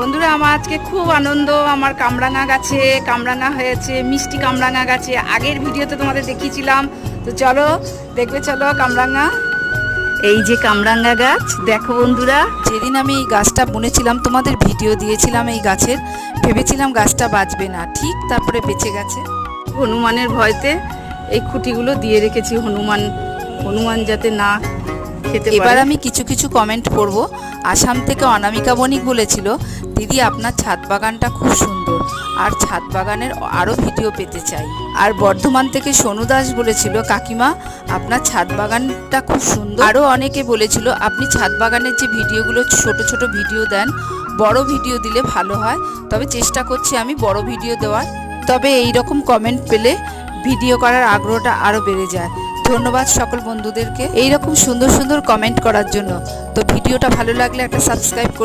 বন্ধুরা আমার আজকে খুব আনন্দ। আমার কামরাঙা গাছে কামরাঙা হয়েছে, মিষ্টি কামরাঙা গাছে। আগের ভিডিওতে তোমাদের দেখিয়েছিলাম, তো চলো দেখবে, চলো কামরাঙা। এই যে কামরাঙা গাছ দেখো বন্ধুরা। যেদিন আমি এই গাছটা বুনেছিলাম তোমাদের ভিডিও দিয়েছিলাম এই গাছের, ভেবেছিলাম গাছটা বাঁচবে না, ঠিক তারপরে বেঁচে গেছে। হনুমানের ভয়তে এই খুঁটিগুলো দিয়ে রেখেছি, হনুমান যাতে না খেতে পারে। এবার আমি কিছু কিছু কমেন্ট পড়ব। আসাম থেকে অনামিকা বণিক বলেছিল, দিদি আপনার ছাদ বাগানটা খুব সুন্দর, আর ছাদ বাগানের আরও ভিডিও পেতে চাই। আর বর্ধমান থেকে সোনু দাস বলেছিল, কাকিমা আপনার ছাদ বাগানটা খুব সুন্দর। আরও অনেকে বলেছিল, আপনি ছাদ বাগানের যে ভিডিওগুলো ছোট ছোট ভিডিও দেন, বড় ভিডিও দিলে ভালো হয়। তবে চেষ্টা করছি আমি বড় ভিডিও দেওয়ার। তবে এই রকম কমেন্ট পেলে ভিডিও করার আগ্রহটা আরও বেড়ে যায়। ধন্যবাদ সকল বন্ধুদেরকে এইরকম সুন্দর সুন্দর কমেন্ট করার জন্য। তো ভিডিওটা ভালো লাগলে একটা সাবস্ক্রাইব